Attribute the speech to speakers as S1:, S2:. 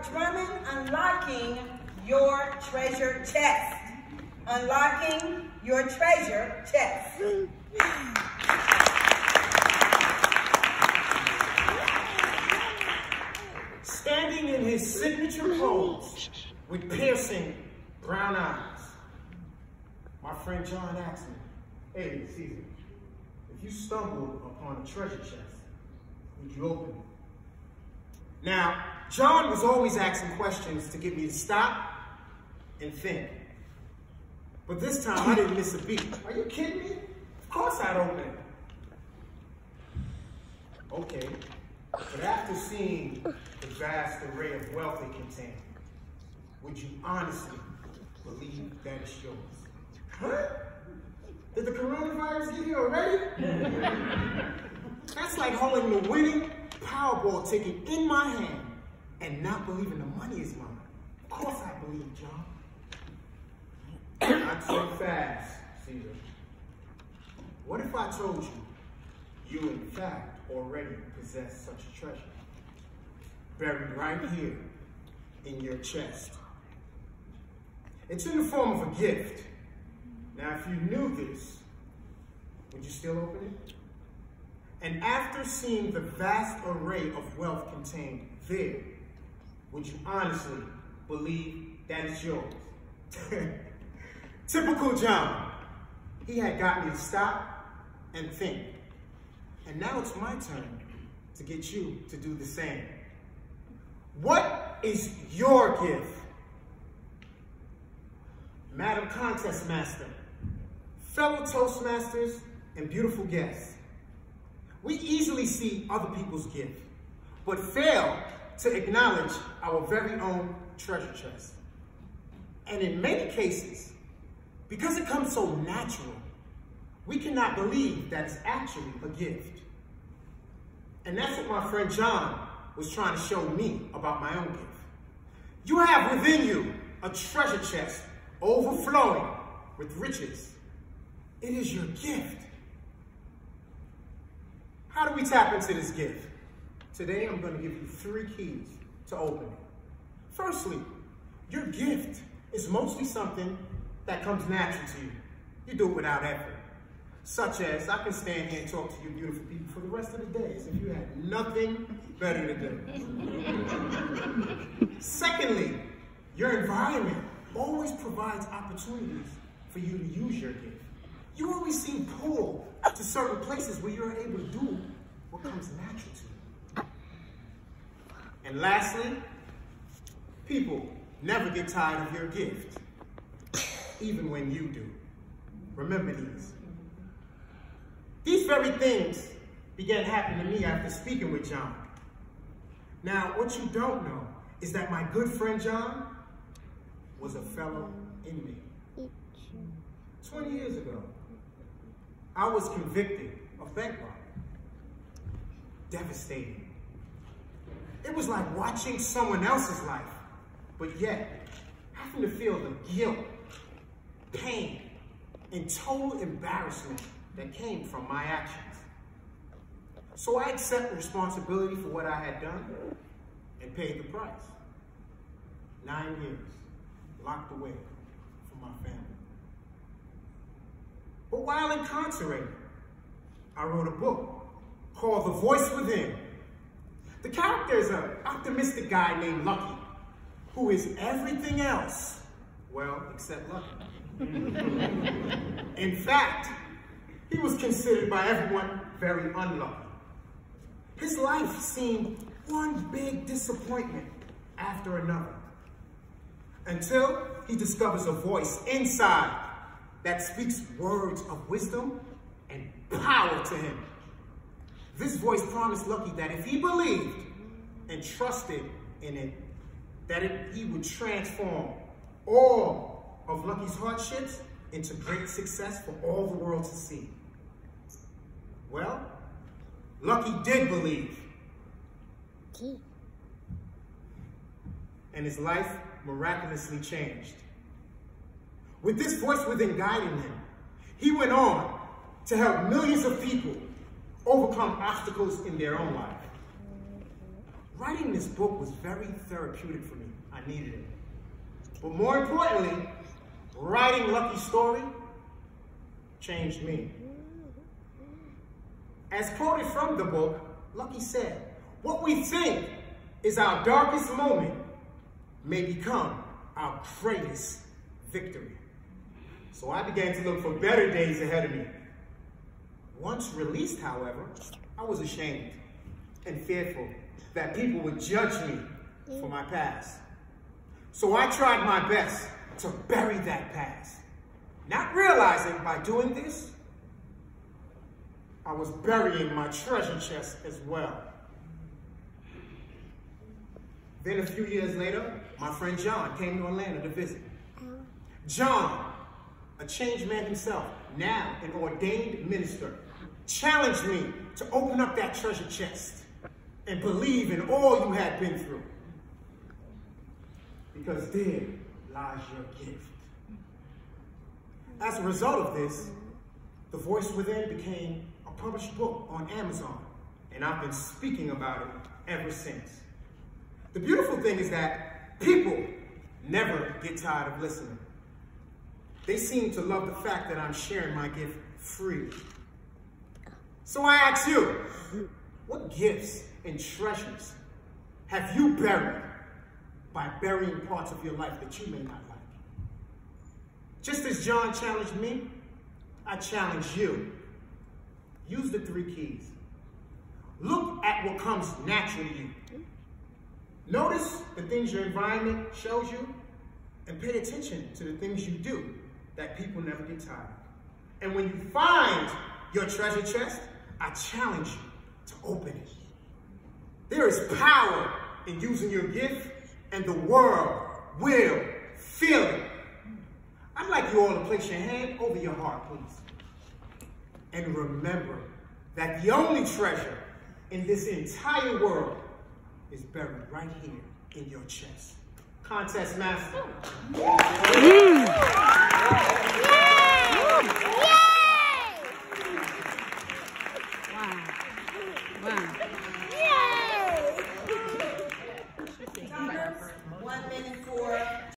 S1: Drummond unlocking your treasure chest. Unlocking your treasure chest.
S2: Standing in his signature pose with piercing brown eyes, my friend John asked me, "Hey, Caesar, if you stumbled upon a treasure chest, would you open it?" Now, John was always asking questions to get me to stop and think. But this time, I didn't miss a beat. Are you kidding me? Of course I'd open it. Okay, but after seeing the vast array of wealth it contained, would you honestly believe that it's yours? Huh? Did the coronavirus get here already? That's like holding the winning Powerball ticket in my hand and not believing the money is mine. Of course I believe, John. Not so fast, Caesar. What if I told you in fact already possess such a treasure? Buried right here in your chest. It's in the form of a gift. Now, if you knew this, would you still open it? And after seeing the vast array of wealth contained there, would you honestly believe that it's yours? Typical John. He had got me to stop and think. And now it's my turn to get you to do the same. What is your gift? Madam Contest Master, fellow Toastmasters, and beautiful guests. We easily see other people's gift, but fail to acknowledge our very own treasure chest. And in many cases, because it comes so natural, we cannot believe that it's actually a gift. And that's what my friend John was trying to show me about my own gift. You have within you a treasure chest overflowing with riches. It is your gift. How do we tap into this gift? Today, I'm going to give you 3 keys to open it. Firstly, your gift is mostly something that comes natural to you. You do it without effort. Such as, I can stand here and talk to you beautiful people for the rest of the day as if you had nothing better to do. Secondly, your environment always provides opportunities for you to use your gift. You always seem pulled to certain places where you're able to do what comes natural to you. And lastly, people never get tired of your gift, even when you do. Remember these. These very things began happening to me after speaking with John. Now, what you don't know is that my good friend John was a fellow inmate. 20 years ago, I was convicted of bank robbery. Devastating. It was like watching someone else's life, but yet having to feel the guilt, pain, and total embarrassment that came from my actions. So I accept responsibility for what I had done and paid the price. 9 years, locked away from my family. But while incarcerated, I wrote a book called The Voice Within. The character is an optimistic guy named Lucky, who is everything else, well, except lucky. In fact, he was considered by everyone very unlucky. His life seemed one big disappointment after another, until he discovers a voice inside that speaks words of wisdom and power to him. This voice promised Lucky that if he believed and trusted in it, he would transform all of Lucky's hardships into great success for all the world to see. Well, Lucky did believe. And his life miraculously changed. With this voice within guiding him, he went on to help millions of people overcome obstacles in their own life. Writing this book was very therapeutic for me. I needed it. But more importantly, writing Lucky's story changed me. As quoted from the book, Lucky said, "What we think is our darkest moment may become our greatest victory." So I began to look for better days ahead of me. Once released, however, I was ashamed and fearful that people would judge me for my past. So I tried my best to bury that past, not realizing by doing this, I was burying my treasure chest as well. Then a few years later, my friend John came to Atlanta to visit. John, a changed man himself, now an ordained minister, challenged me to open up that treasure chest and believe in all you had been through. Because there lies your gift. As a result of this, The Voice Within became a published book on Amazon, and I've been speaking about it ever since. The beautiful thing is that people never get tired of listening. They seem to love the fact that I'm sharing my gift freely. So I ask you, what gifts and treasures have you buried by burying parts of your life that you may not like? Just as John challenged me, I challenge you. Use the 3 keys. Look at what comes naturally to you. Notice the things your environment shows you, and pay attention to the things you do that people never get tired of. And when you find your treasure chest, I challenge you to open it. There is power in using your gift, and the world will feel it. I'd like you all to place your hand over your heart, please. And remember that the only treasure in this entire world is buried right here in your chest. Contest master.